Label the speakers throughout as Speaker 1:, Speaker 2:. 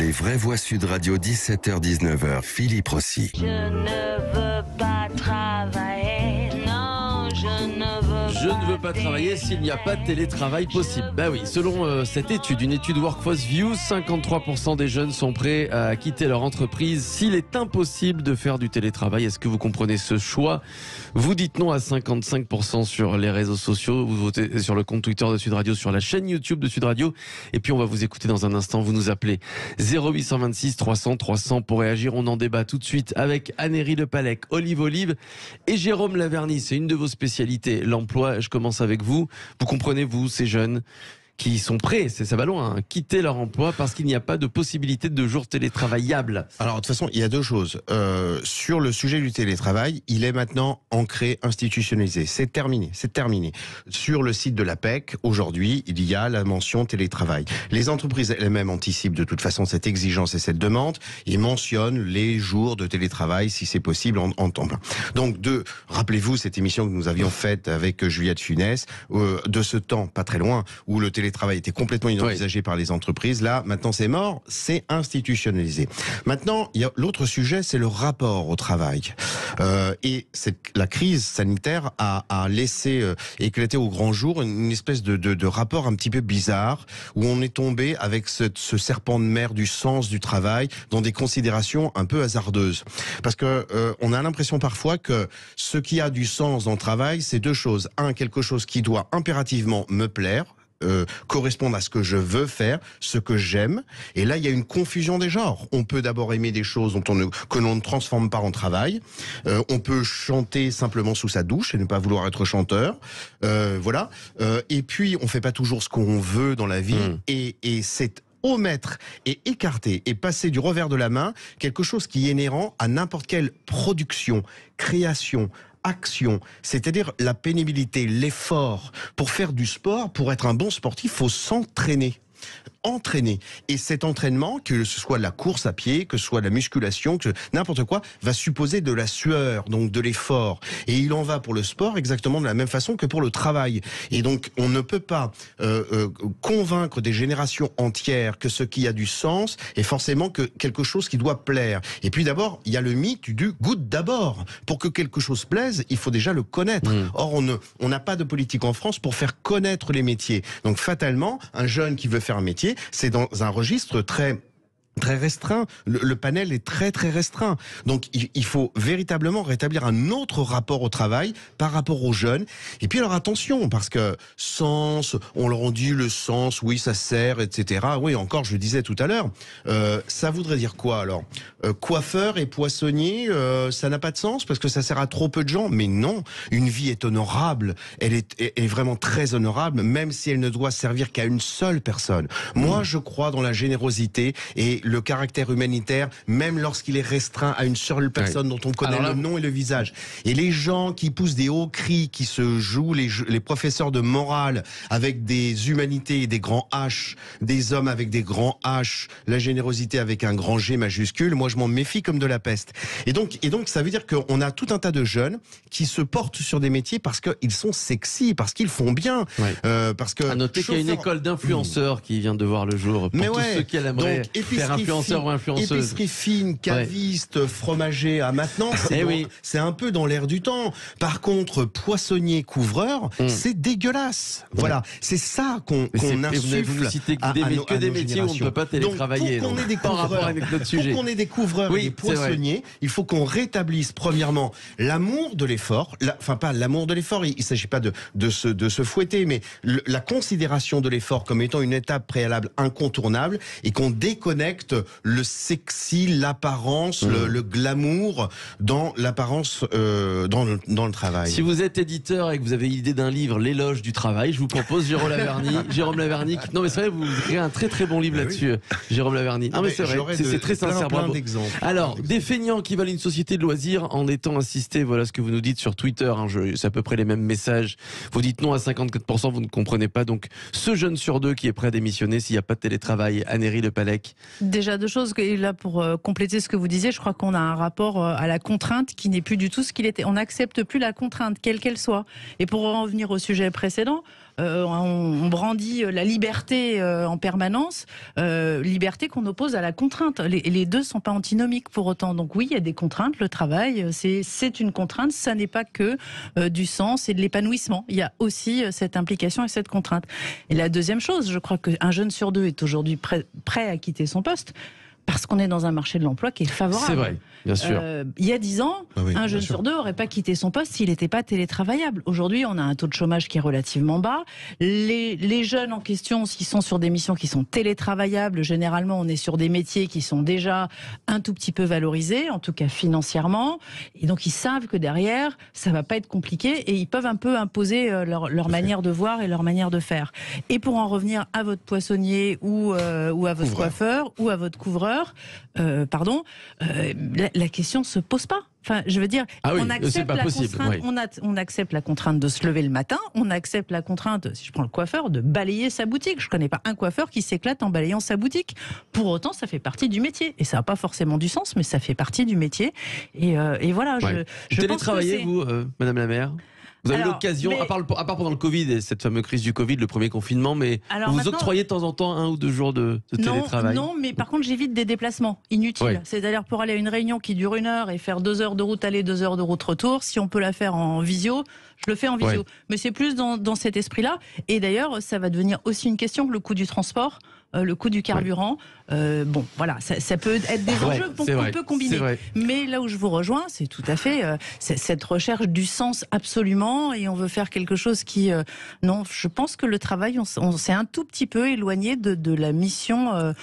Speaker 1: Les vraies voix Sud Radio, 17h-19h, Philippe Rossi.
Speaker 2: Je ne veux pas travailler, non,
Speaker 3: Je ne veux pas travailler s'il n'y a pas de télétravail possible. Bah oui, selon cette étude, une étude Workforce View, 53% des jeunes sont prêts à quitter leur entreprise s'il est impossible de faire du télétravail. Est-ce que vous comprenez ce choix? Vous dites non à 55% sur les réseaux sociaux, vous votez sur le compte Twitter de Sud Radio, sur la chaîne YouTube de Sud Radio, et puis on va vous écouter dans un instant. Vous nous appelez 0826 300 300 pour réagir. On en débat tout de suite avec Annéry Lepalec, Olive et Jérôme Laverny. C'est une de vos spécialités, l'emploi. Je commence avec vous. Vous comprenez, vous, ces jeunes qui sont prêts, ça va loin, quitter leur emploi parce qu'il n'y a pas de possibilité de jours télétravaillables.
Speaker 4: Alors, de toute façon, il y a deux choses. Sur le sujet du télétravail, il est maintenant ancré, institutionnalisé. C'est terminé. Sur le site de l'APEC, aujourd'hui, il y a la mention télétravail. Les entreprises elles-mêmes anticipent de toute façon cette exigence et cette demande. Ils mentionnent les jours de télétravail, si c'est possible, en temps plein. Donc, rappelez-vous cette émission que nous avions faite avec Juliette Funès, de ce temps, pas très loin, où le télétravail était complètement inenvisagé par les entreprises. Là, maintenant, c'est mort, c'est institutionnalisé. Maintenant, il y a l'autre sujet, c'est le rapport au travail. Et la crise sanitaire a laissé éclater au grand jour une espèce de rapport un petit peu bizarre, où on est tombé avec ce serpent de mer du sens du travail dans des considérations un peu hasardeuses. Parce que on a l'impression parfois que ce qui a du sens dans le travail, c'est deux choses. Un, quelque chose qui doit impérativement me plaire, correspondent à ce que je veux faire, ce que j'aime. Et là, il y a une confusion des genres. On peut d'abord aimer des choses que l'on ne transforme pas en travail. On peut chanter simplement sous sa douche et ne pas vouloir être chanteur. Voilà. Et puis, on fait pas toujours ce qu'on veut dans la vie. Et c'est omettre et écarter et passer du revers de la main quelque chose qui est inhérent à n'importe quelle production, création, action, c'est-à-dire la pénibilité, l'effort. Pour faire du sport, pour être un bon sportif, il faut s'entraîner. Et cet entraînement, que ce soit de la course à pied, que ce soit de la musculation, que n'importe quoi, va supposer de la sueur, donc de l'effort. Et il en va pour le sport exactement de la même façon que pour le travail. Et donc, on ne peut pas convaincre des générations entières que ce qui a du sens est forcément que quelque chose qui doit plaire. Et puis d'abord, il y a le mythe du goût d'abord. Pour que quelque chose plaise, il faut déjà le connaître. Or, on n'a pas de politique en France pour faire connaître les métiers. Donc, fatalement, un jeune qui veut faire un métier, c'est dans un registre très restreint. Le panel est très restreint. Donc il faut véritablement rétablir un autre rapport au travail par rapport aux jeunes. Et puis alors attention, parce que sens, on leur dit le sens, oui ça sert, etc. Oui, encore je le disais tout à l'heure, ça voudrait dire quoi alors? Coiffeur et poissonnier, ça n'a pas de sens parce que ça sert à trop peu de gens. Mais non, une vie est honorable, elle est vraiment très honorable, même si elle ne doit servir qu'à une seule personne. Moi je crois dans la générosité et le caractère humanitaire, même lorsqu'il est restreint à une seule personne dont on connaît le nom et le visage. Et les gens qui poussent des hauts cris, qui se jouent les professeurs de morale avec des humanités et des grands H, des hommes avec des grands H, la générosité avec un grand G majuscule, moi je m'en méfie comme de la peste. Et donc ça veut dire qu'on a tout un tas de jeunes qui se portent sur des métiers parce qu'ils sont sexy, parce qu'ils font bien. Parce que
Speaker 3: à noter qu'il y a une école d'influenceurs qui vient de voir le jour pour tous ceux qui aimeraient faire influenceur ou influenceuse.
Speaker 4: Épicerie fine, caviste, fromager, maintenant c'est un peu dans l'air du temps. Par contre, poissonnier, couvreur, c'est dégueulasse. Voilà, c'est ça qu'on insuffle.
Speaker 3: Vous citez que des métiers où on ne peut pas télétravailler.
Speaker 4: Donc, pour qu'on ait des couvreurs et des poissonniers, il faut qu'on rétablisse premièrement l'amour de l'effort. Enfin, pas l'amour de l'effort, il ne s'agit pas de se fouetter, mais la considération de l'effort comme étant une étape préalable incontournable et qu'on déconnecte le sexy, l'apparence, le glamour dans l'apparence, dans le travail.
Speaker 3: Si vous êtes éditeur et que vous avez l'idée d'un livre, L'éloge du travail, je vous propose Jérôme Laverny. Non mais c'est vrai, vous écrivez un très bon livre là-dessus, Jérôme Laverny. Non mais c'est vrai, c'est très sincère.
Speaker 4: Plein d'exemples.
Speaker 3: Alors, des feignants qui veulent une société de loisirs en étant assistés, voilà ce que vous nous dites sur Twitter, c'est à peu près les mêmes messages. Vous dites non à 54%, vous ne comprenez pas. Donc, ce jeune sur deux qui est prêt à démissionner s'il n'y a pas de télétravail, Annéry Lepalec.
Speaker 5: Déjà deux choses, et là pour compléter ce que vous disiez, je crois qu'on a un rapport à la contrainte qui n'est plus du tout ce qu'il était. On n'accepte plus la contrainte, quelle qu'elle soit. Et pour en revenir au sujet précédent, on brandit la liberté en permanence, liberté qu'on oppose à la contrainte. Les deux sont pas antinomiques pour autant. Donc oui, il y a des contraintes. Le travail, c'est une contrainte. Ça n'est pas que du sens et de l'épanouissement. Il y a aussi cette implication et cette contrainte. Et la deuxième chose, je crois qu'un jeune sur deux est aujourd'hui prêt à quitter son poste. Parce qu'on est dans un marché de l'emploi qui est favorable.
Speaker 3: C'est vrai, bien sûr.
Speaker 5: Il y a 10 ans, un jeune
Speaker 4: sûr.
Speaker 5: sur deux n'aurait pas quitté son poste s'il n'était pas télétravaillable. Aujourd'hui, on a un taux de chômage qui est relativement bas. Les jeunes en question, s'ils sont sur des missions qui sont télétravaillables, généralement, on est sur des métiers qui sont déjà un tout petit peu valorisés, en tout cas financièrement. Et donc, ils savent que derrière, ça va pas être compliqué et ils peuvent un peu imposer leur manière de voir et leur manière de faire. Et pour en revenir à votre poissonnier ou à votre coiffeur ou à votre couvreur, la question se pose pas. Enfin, je veux dire, on accepte la contrainte. On accepte la contrainte de se lever le matin. On accepte la contrainte, si je prends le coiffeur, de balayer sa boutique. Je connais pas un coiffeur qui s'éclate en balayant sa boutique. Pour autant, ça fait partie du métier et ça n'a pas forcément du sens, mais ça fait partie du métier. Et voilà.
Speaker 3: Ouais.
Speaker 5: Je
Speaker 3: télétravaillez, vous, Madame la maire? Vous avez l'occasion,
Speaker 5: mais...
Speaker 3: à part pendant le Covid et cette fameuse crise du Covid, le premier confinement, mais vous octroyez de temps en temps 1 ou 2 jours de télétravail?
Speaker 5: Non, mais par contre j'évite des déplacements inutiles.
Speaker 3: Oui.
Speaker 5: C'est-à-dire pour aller à une réunion qui dure 1 heure et faire 2 heures de route aller, 2 heures de route retour, si on peut la faire en visio, je le fais en visio.
Speaker 3: Ouais.
Speaker 5: Mais c'est plus dans cet esprit-là. Et d'ailleurs, ça va devenir aussi une question, le coût du transport, le coût du carburant. Bon, voilà, ça peut être des enjeux qu'on peut combiner. Mais là où je vous rejoins, c'est tout à fait cette recherche du sens absolument, et on veut faire quelque chose qui... non, je pense que le travail, on s'est un tout petit peu éloigné de la mission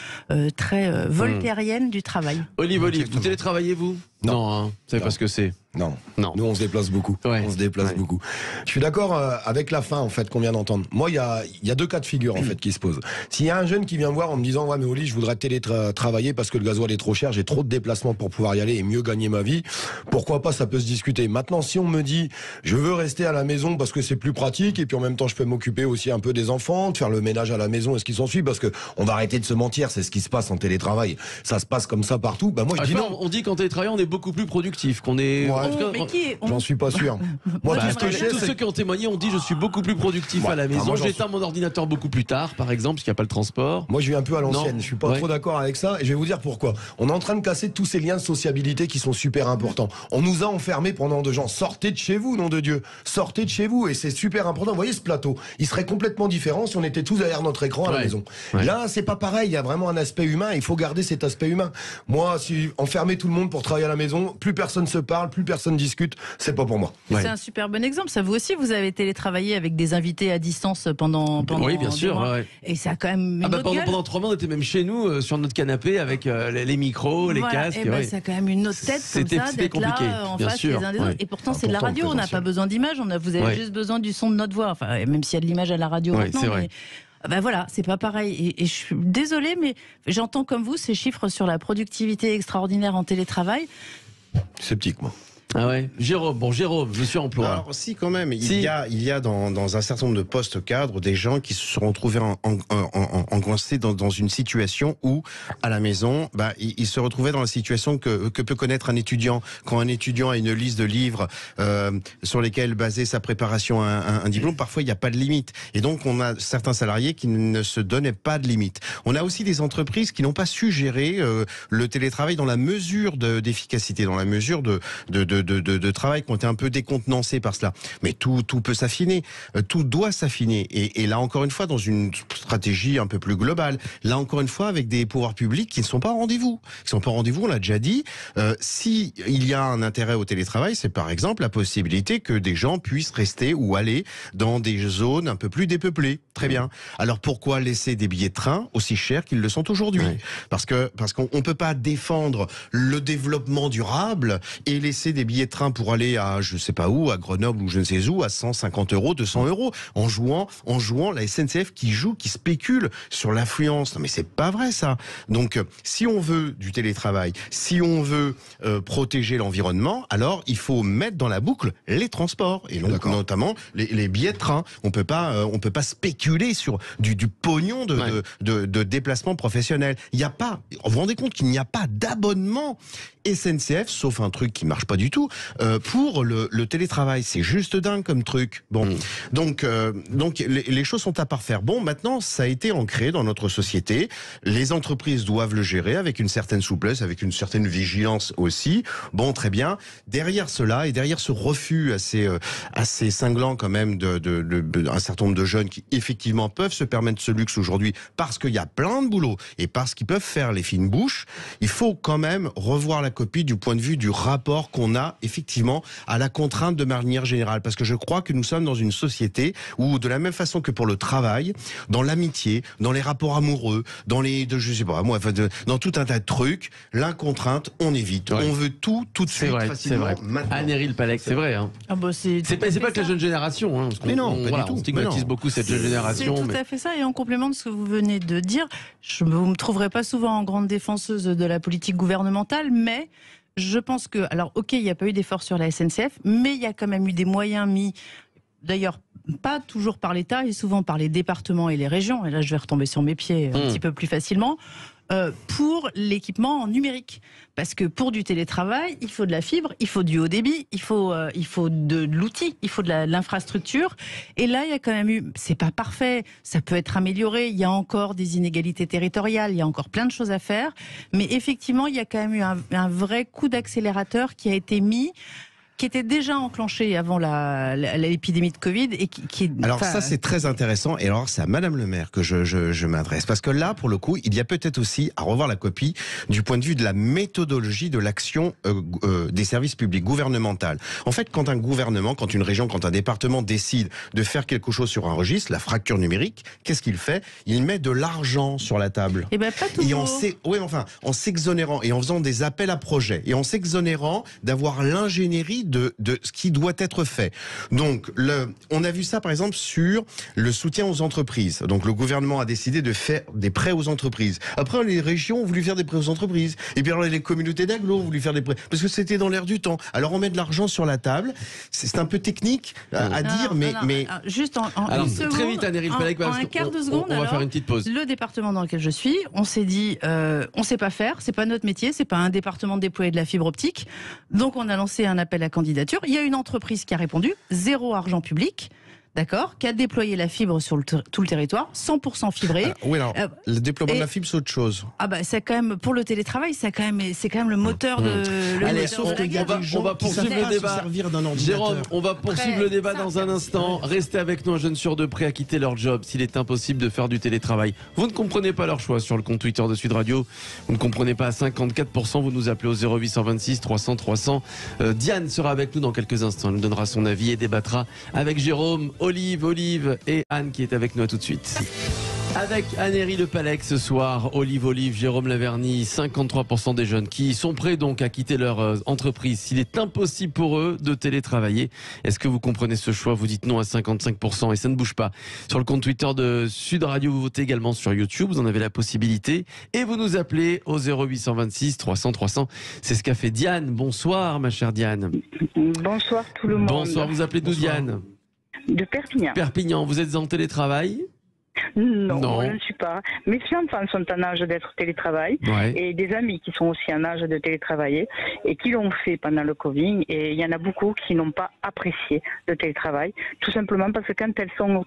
Speaker 5: très voltairienne du travail.
Speaker 3: Olive, vous télétravaillez, vous? Non, hein, vous savez pas ce que c'est.
Speaker 6: Non. Nous on se déplace beaucoup. On se déplace beaucoup. Je suis d'accord avec la fin en fait qu'on vient d'entendre. Moi il y a 2 cas de figure en fait qui se posent. S'il y a un jeune qui vient me voir en me disant ouais mais Oli je voudrais télétravailler parce que le gasoil est trop cher, j'ai trop de déplacements pour pouvoir y aller et mieux gagner ma vie, pourquoi pas, ça peut se discuter. Maintenant si on me dit je veux rester à la maison parce que c'est plus pratique et puis en même temps je peux m'occuper aussi un peu des enfants, de faire le ménage à la maison et ce qui s'ensuit, parce que on va arrêter de se mentir, c'est ce qui se passe en télétravail. Ça se passe comme ça partout. Bah moi je dis non.
Speaker 3: On dit qu'en télétravail on est beaucoup plus productif, qu'on est...
Speaker 6: J'en suis pas sûr.
Speaker 3: Moi, tous ceux qui ont témoigné ont dit je suis beaucoup plus productif à la maison. J'éteins mon ordinateur beaucoup plus tard, par exemple, parce qu'il n'y a pas le transport.
Speaker 6: Moi, je vais un peu à l'ancienne. Je suis pas trop d'accord avec ça. Et je vais vous dire pourquoi. On est en train de casser tous ces liens de sociabilité qui sont super importants. On nous a enfermés pendant 2 ans. Sortez de chez vous, nom de Dieu. Sortez de chez vous. Et c'est super important. Vous voyez ce plateau, il serait complètement différent si on était tous derrière notre écran à la maison. Là, c'est pas pareil. Il y a vraiment un aspect humain. Il faut garder cet aspect humain. Moi, si enfermer tout le monde pour travailler à la maison, plus personne se parle, plus personne discute, c'est pas pour moi.
Speaker 5: C'est un super bon exemple. Ça, vous aussi, vous avez télétravaillé avec des invités à distance pendant
Speaker 3: oui, bien sûr.
Speaker 5: Et ça a quand même une autre gueule.
Speaker 3: Pendant 3 mois, on était même chez nous, sur notre canapé, avec les micros, les casques.
Speaker 5: Et ça a quand même une autre tête comme ça, d'être là en face les uns des autres. Et pourtant, c'est de la radio. On n'a pas besoin d'image. Vous avez juste besoin du son de notre voix. Enfin, même s'il y a de l'image à la radio maintenant. Ben voilà, c'est pas pareil. Et je suis désolée, mais j'entends comme vous ces chiffres sur la productivité extraordinaire en télétravail.
Speaker 6: Sceptique, moi.
Speaker 3: Ah ouais, Jérôme, je suis emploi.
Speaker 4: Alors si quand même, il y a dans un certain nombre de postes cadres des gens qui se sont retrouvés engoncés dans une situation où, à la maison, ils se retrouvaient dans la situation que peut connaître un étudiant. Quand un étudiant a une liste de livres sur lesquels baser sa préparation à un diplôme, parfois il n'y a pas de limite. Et donc on a certains salariés qui ne se donnaient pas de limite. On a aussi des entreprises qui n'ont pas su gérer le télétravail dans la mesure d'efficacité, dans la mesure de travail qui ont été un peu décontenancés par cela. Mais tout peut s'affiner, tout doit s'affiner. Et là encore une fois, dans une stratégie un peu plus globale, là encore une fois avec des pouvoirs publics qui ne sont pas au rendez-vous. Qui sont pas au rendez-vous, on l'a déjà dit. Si il y a un intérêt au télétravail, c'est par exemple la possibilité que des gens puissent rester ou aller dans des zones un peu plus dépeuplées. Très bien. Alors pourquoi laisser des billets de train aussi chers qu'ils le sont aujourd'hui? Parce qu'on peut pas défendre le développement durable et laisser des billets de train pour aller à je sais pas où, à Grenoble ou je ne sais où, à 150 €, 200 €, en jouant la SNCF qui spécule sur l'affluence. Non mais c'est pas vrai ça. Donc si on veut du télétravail, si on veut protéger l'environnement, alors il faut mettre dans la boucle les transports et donc notamment les billets de train. On peut pas spéculer sur du pognon de déplacement professionnel. Il y a pas, vous vous rendez compte qu'il n'y a pas d'abonnement SNCF, sauf un truc qui marche pas du tout, tout. Pour le télétravail, c'est juste dingue comme truc. Bon, donc les choses sont à parfaire. Bon, maintenant, ça a été ancré dans notre société. Les entreprises doivent le gérer avec une certaine souplesse, avec une certaine vigilance aussi. Bon, très bien. Derrière cela et derrière ce refus assez cinglant quand même un certain nombre de jeunes qui effectivement peuvent se permettre ce luxe aujourd'hui parce qu'il y a plein de boulot et parce qu'ils peuvent faire les fines bouches, il faut quand même revoir la copie du point de vue du rapport qu'on a effectivement à la contrainte de manière générale. Parce que je crois que nous sommes dans une société où, de la même façon que pour le travail, dans l'amitié, dans les rapports amoureux, dans tout un tas de trucs, la contrainte, on évite. Ouais. On veut tout de suite, facilement, maintenant.
Speaker 3: Anne-Héry Le Pallec, c'est vrai. Hein.
Speaker 5: Ah bah c'est pas
Speaker 3: que la jeune génération. Hein,
Speaker 4: mais non, pas du tout.
Speaker 3: On stigmatise beaucoup cette jeune génération.
Speaker 5: C'est tout à fait ça. Et en complément de ce que vous venez de dire, vous ne me trouverez pas souvent en grande défenseuse de la politique gouvernementale, mais je pense que, alors ok, il n'y a pas eu d'effort sur la SNCF, mais il y a quand même eu des moyens mis, d'ailleurs pas toujours par l'État et souvent par les départements et les régions, et là je vais retomber sur mes pieds un petit peu plus facilement, pour l'équipement numérique. Parce que pour du télétravail, il faut de la fibre, il faut du haut débit, il faut de l'outil, il faut de l'infrastructure. Et là, il y a quand même eu, c'est pas parfait, ça peut être amélioré, il y a encore des inégalités territoriales, il y a encore plein de choses à faire. Mais effectivement, il y a quand même eu un vrai coup d'accélérateur qui a été mis, qui était déjà enclenché avant l'épidémie de Covid et qui
Speaker 4: alors ça c'est très intéressant, et alors c'est à Madame le maire que je m'adresse, parce que là pour le coup il y a peut-être aussi à revoir la copie du point de vue de la méthodologie de l'action des services publics gouvernementaux. En fait, quand un gouvernement, quand une région, quand un département décide de faire quelque chose sur un registre, la fracture numérique, qu'est-ce qu'il fait? Il met de l'argent sur la table.
Speaker 5: Et ben pas toujours.
Speaker 4: En s'exonérant et en faisant des appels à projets et en s'exonérant d'avoir l'ingénierie de ce qui doit être fait. Donc, on a vu ça par exemple sur le soutien aux entreprises. Donc, le gouvernement a décidé de faire des prêts aux entreprises. Après, les régions ont voulu faire des prêts aux entreprises. Et puis, alors, les communautés d'agglo ont voulu faire des prêts. Parce que c'était dans l'air du temps. Alors, on met de l'argent sur la table. C'est un peu technique à dire, mais...
Speaker 5: Juste en
Speaker 3: alors,
Speaker 5: une seconde,
Speaker 3: très vite, Anne-Héry Le Pallec,
Speaker 5: en un quart de seconde,
Speaker 3: on va faire une petite pause.
Speaker 5: Le département dans lequel je suis, on s'est dit, on sait pas faire, c'est pas notre métier, c'est pas un département de déployer de la fibre optique. Donc, on a lancé un appel à candidature. Il y a une entreprise qui a répondu, 0 argent public. D'accord, qui a déployé la fibre sur tout le territoire, 100% fibré.
Speaker 4: Oui, alors, le déploiement de la fibre, c'est autre chose.
Speaker 5: Ah bah, c'est quand même, pour le télétravail, c'est quand même le moteur de...
Speaker 3: Allez, on va poursuivre le débat. Jérôme, on va poursuivre le débat dans un instant. Restez avec nous, un jeune sur deux prêts à quitter leur job s'il est impossible de faire du télétravail. Vous ne comprenez pas leur choix sur le compte Twitter de Sud Radio. Vous ne comprenez pas à 54%. Vous nous appelez au 0826 300 300. Diane sera avec nous dans quelques instants. Elle nous donnera son avis et débattra avec Jérôme, Olive et Anne qui est avec nous. À tout de suite. Avec Anne-Héry Le Pallec ce soir, Olive, Jérôme Laverny, 53% des jeunes qui sont prêts donc à quitter leur entreprise s'il est impossible pour eux de télétravailler. Est-ce que vous comprenez ce choix? Vous dites non à 55% et ça ne bouge pas. Sur le compte Twitter de Sud Radio, vous votez également sur YouTube, vous en avez la possibilité et vous nous appelez au 0826 300 300. C'est ce qu'a fait Diane. Bonsoir ma chère Diane.
Speaker 7: Bonsoir tout le monde.
Speaker 3: Bonsoir, vous appelez d'où Diane?
Speaker 7: De Perpignan.
Speaker 3: Perpignan, vous êtes en télétravail?
Speaker 7: Non, je ne suis pas. Mes enfants sont en âge d'être télétravail et des amis qui sont aussi en âge de télétravailler et qui l'ont fait pendant le Covid, et il y en a beaucoup qui n'ont pas apprécié le télétravail, tout simplement parce que quand elles sont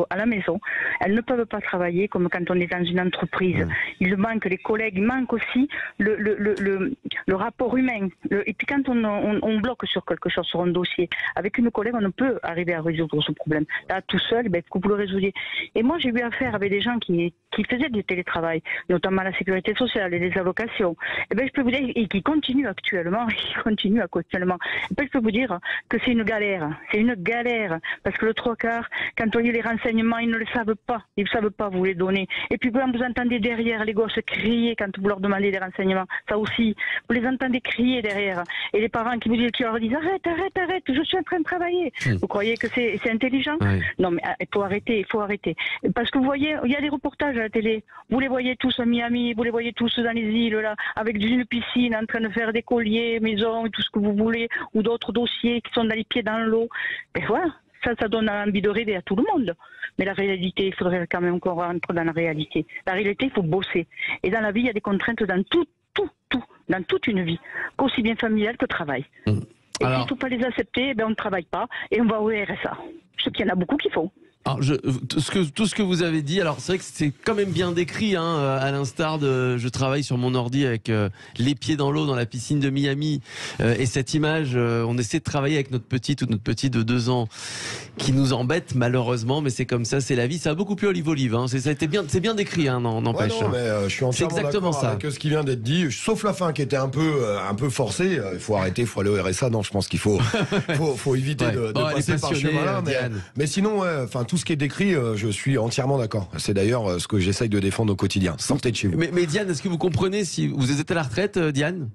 Speaker 7: à la maison, elles ne peuvent pas travailler comme quand on est dans une entreprise. Il manque les collègues, il manque aussi le rapport humain. Et puis quand on bloque sur quelque chose, sur un dossier, avec une collègue, on ne peut arriver à résoudre ce problème. Là, tout seul, vous le résolvez. Et moi, j'ai eu affaire avec des gens qui faisaient du télétravail, notamment la sécurité sociale et les allocations. Et je peux vous dire, et qui continuent actuellement, je peux vous dire que c'est une galère. C'est une galère. Parce que le trois quarts, quand on lit les renseignements, ils ne le savent pas. Ils ne savent pas vous les donner. Et puis quand vous entendez derrière les gosses crier quand vous leur demandez des renseignements, ça aussi, vous les entendez crier derrière. Et les parents qui leur disent arrête, je suis en train de travailler. Vous croyez que c'est intelligent? Non, mais il faut arrêter. Parce que vous voyez, il y a des reportages à la télé. Vous les voyez tous à Miami, vous les voyez tous dans les îles, là, avec une piscine en train de faire des colliers, maisons, tout ce que vous voulez, ou d'autres dossiers qui sont dans les pieds dans l'eau. Et voilà, ça donne envie de rêver à tout le monde. Mais la réalité, il faudrait quand même qu'on rentre dans la réalité. La réalité, il faut bosser. Et dans la vie, il y a des contraintes dans tout, dans toute une vie, qu'aussi bien familiale que travail. Et s'il ne faut pas les accepter, on ne travaille pas et on va au RSA. Je sais qu'il y en a beaucoup qui font.
Speaker 3: Alors, tout ce que vous avez dit, alors c'est vrai que c'est quand même bien décrit, à l'instar de je travaille sur mon ordi avec les pieds dans l'eau dans la piscine de Miami, et cette image, on essaie de travailler avec notre petite ou notre petit de 2 ans qui nous embête malheureusement, mais c'est comme ça, c'est la vie. Ça a beaucoup plu Olive, c'est bien décrit, n'empêche.
Speaker 6: Ouais, non, mais je suis entièrement d'accord avec ce qui vient d'être dit, sauf la fin qui était un peu forcée. Il faut arrêter, il faut aller au RSA. Non, je pense qu'il faut éviter de passer par ce chemin-là. Mais sinon, tout ce qui est décrit, je suis entièrement d'accord. C'est d'ailleurs ce que j'essaye de défendre au quotidien. Sortez de chez vous.
Speaker 3: Mais Diane, est-ce que vous comprenez si vous êtes à la retraite, Diane ?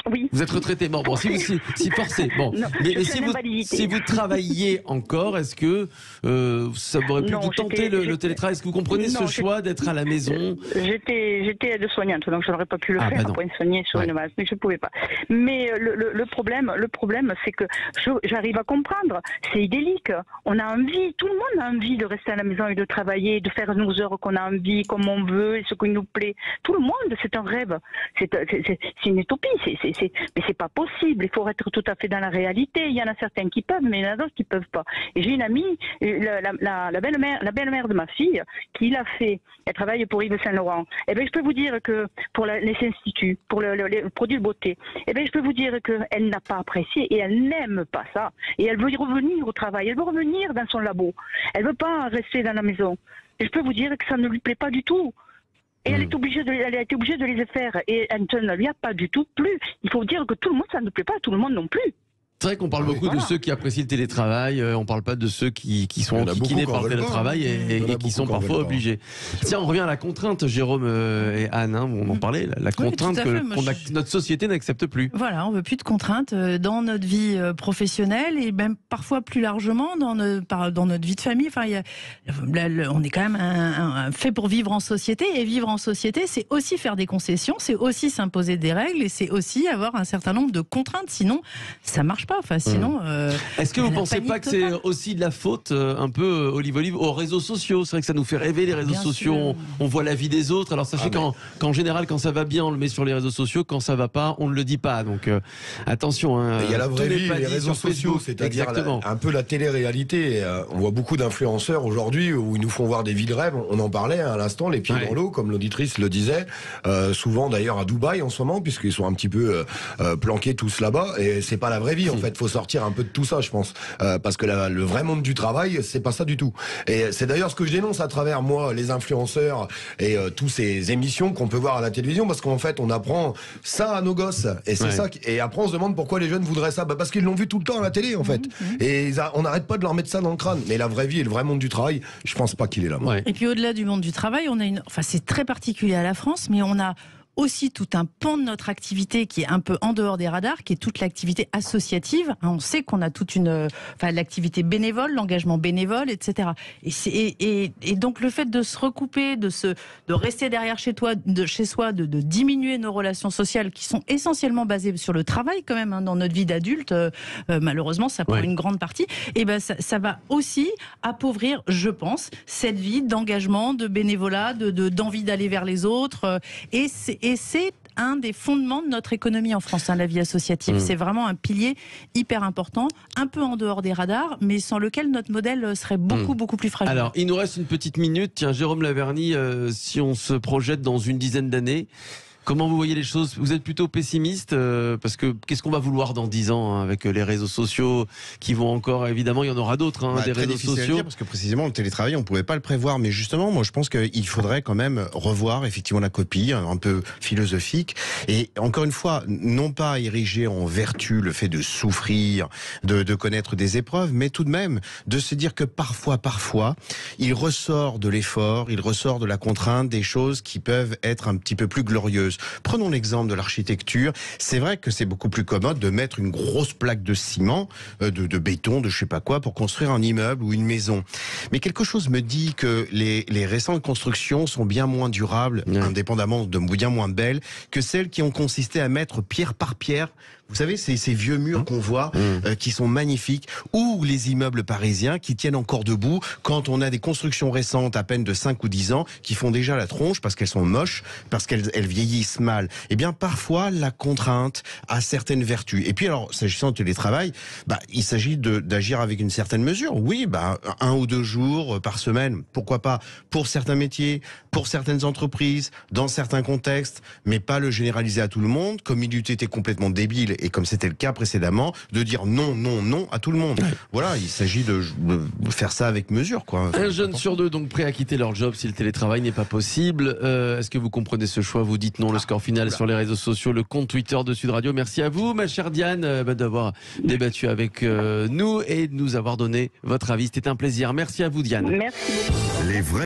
Speaker 7: Oui.
Speaker 3: Vous êtes retraité. Bon, si forcé. Bon,
Speaker 7: non,
Speaker 3: mais si vous travailliez encore, est-ce que ça aurait pu vous tenter le télétravail ? Est-ce que vous comprenez ce choix d'être à la maison ?
Speaker 7: J'étais aide-soignante, donc je n'aurais pas pu le faire pour me soigner sur une masse, mais je ne pouvais pas. Mais le problème, c'est que j'arrive à comprendre. C'est idyllique. On a envie, tout le monde a envie de rester à la maison et de travailler, de faire nos heures qu'on a envie, comme on veut, et ce qui nous plaît. Tout le monde, c'est un rêve. C'est une utopie. Mais c'est pas possible. Il faut être tout à fait dans la réalité. Il y en a certains qui peuvent, mais il y en a d'autres qui peuvent pas. Et j'ai une amie, la belle-mère de ma fille, qui l'a fait. Elle travaille pour Yves Saint-Laurent. Eh ben, je peux vous dire que pour les instituts, pour le produit de beauté, eh ben, je peux vous dire qu'elle n'a pas apprécié et elle n'aime pas ça. Et elle veut y revenir au travail. Elle veut revenir dans son labo. Elle veut pas rester dans la maison. Et je peux vous dire que ça ne lui plaît pas du tout. Et elle a été obligée de les faire. Et ça ne lui a pas du tout plu. Il faut dire que tout le monde, ça ne plaît pas à tout le monde non plus.
Speaker 3: C'est vrai qu'on parle beaucoup de ceux qui apprécient le télétravail, on parle pas de ceux qui sont enquiquinés par le télétravail et qui sont parfois obligés. Tiens, on revient à la contrainte, Jérôme et Anne, on en parlait, la contrainte que notre société n'accepte plus.
Speaker 5: Voilà, on veut plus de contraintes dans notre vie professionnelle et même parfois plus largement dans notre vie de famille. Enfin, on est quand même fait pour vivre en société, et vivre en société, c'est aussi faire des concessions, c'est aussi s'imposer des règles et c'est aussi avoir un certain nombre de contraintes, sinon ça marche pas. Enfin, sinon,
Speaker 3: est-ce que vous ne pensez pas que c'est aussi de la faute, un peu, Olive, aux réseaux sociaux ? C'est vrai que ça nous fait rêver, les réseaux sociaux. On voit la vie des autres. Alors sachez qu'en général, quand ça va bien, on le met sur les réseaux sociaux. Quand ça va pas, on ne le dit pas. Donc attention.
Speaker 6: Il y a la vraie vie, les réseaux sociaux, c'est-à-dire un peu la télé-réalité. On voit beaucoup d'influenceurs aujourd'hui où ils nous font voir des vies de rêve. On en parlait à l'instant, les pieds dans l'eau, comme l'auditrice le disait. Souvent d'ailleurs à Dubaï en ce moment, puisqu'ils sont un petit peu planqués tous là-bas. Et c'est pas la vraie vie. En fait, faut sortir un peu de tout ça, je pense, parce que le vrai monde du travail, c'est pas ça du tout. Et c'est d'ailleurs ce que je dénonce à travers moi, les influenceurs et tous ces émissions qu'on peut voir à la télévision, parce qu'en fait, on apprend ça à nos gosses, et c'est ça. Et après, on se demande pourquoi les jeunes voudraient ça, parce qu'ils l'ont vu tout le temps à la télé, en fait. Et on n'arrête pas de leur mettre ça dans le crâne. Mais la vraie vie et le vrai monde du travail, je pense pas qu'il est là.
Speaker 5: Et puis au-delà du monde du travail, c'est très particulier à la France, mais on a aussi tout un pan de notre activité qui est un peu en dehors des radars, qui est toute l'activité associative. On sait qu'on a toute l'activité bénévole, l'engagement bénévole, etc. Et donc le fait de se recouper, de rester derrière chez soi, de diminuer nos relations sociales qui sont essentiellement basées sur le travail quand même, dans notre vie d'adulte, malheureusement ça prend une grande partie, et ça va aussi appauvrir, je pense, cette vie d'engagement, de bénévolat, d'envie d'aller vers les autres, et c'est un des fondements de notre économie en France, la vie associative. C'est vraiment un pilier hyper important, un peu en dehors des radars, mais sans lequel notre modèle serait beaucoup plus fragile.
Speaker 3: Alors, il nous reste une petite minute. Tiens, Jérôme Laverny, si on se projette dans une dizaine d'années, comment vous voyez les choses ? Vous êtes plutôt pessimiste parce que qu'est-ce qu'on va vouloir dans 10 ans avec les réseaux sociaux qui vont encore, évidemment, il y en aura d'autres, des réseaux sociaux.
Speaker 4: Dire parce que précisément le télétravail, on pouvait pas le prévoir, mais justement, moi, je pense qu'il faudrait quand même revoir effectivement la copie, un peu philosophique, et encore une fois, non pas ériger en vertu le fait de souffrir, de connaître des épreuves, mais tout de même de se dire que parfois, il ressort de l'effort, il ressort de la contrainte des choses qui peuvent être un petit peu plus glorieuses. Prenons l'exemple de l'architecture. C'est vrai que c'est beaucoup plus commode de mettre une grosse plaque de ciment, de béton, de je sais pas quoi, pour construire un immeuble ou une maison. Mais quelque chose me dit que les récentes constructions sont bien moins durables, indépendamment de bien moins belles, que celles qui ont consisté à mettre pierre par pierre Vous savez, ces vieux murs qu'on voit, qui sont magnifiques, ou les immeubles parisiens qui tiennent encore debout quand on a des constructions récentes à peine de 5 ou 10 ans qui font déjà la tronche parce qu'elles sont moches, parce qu'elles vieillissent mal. Eh bien, parfois, la contrainte a certaines vertus. Et puis, alors, s'agissant du télétravail, il s'agit d'agir avec une certaine mesure. Oui, 1 ou 2 jours par semaine, pourquoi pas, pour certains métiers, pour certaines entreprises, dans certains contextes, mais pas le généraliser à tout le monde, comme il eût été complètement débile, et comme c'était le cas précédemment, de dire non, non, non à tout le monde. Voilà, il s'agit de faire ça avec mesure, quoi.
Speaker 3: Un jeune sur 2 donc prêt à quitter leur job si le télétravail n'est pas possible. Est-ce que vous comprenez ce choix? Vous dites non. Le score final sur les réseaux sociaux, le compte Twitter de Sud Radio. Merci à vous, ma chère Diane, d'avoir débattu avec nous et de nous avoir donné votre avis. C'était un plaisir. Merci à vous, Diane.
Speaker 7: Merci beaucoup.
Speaker 1: Les vrais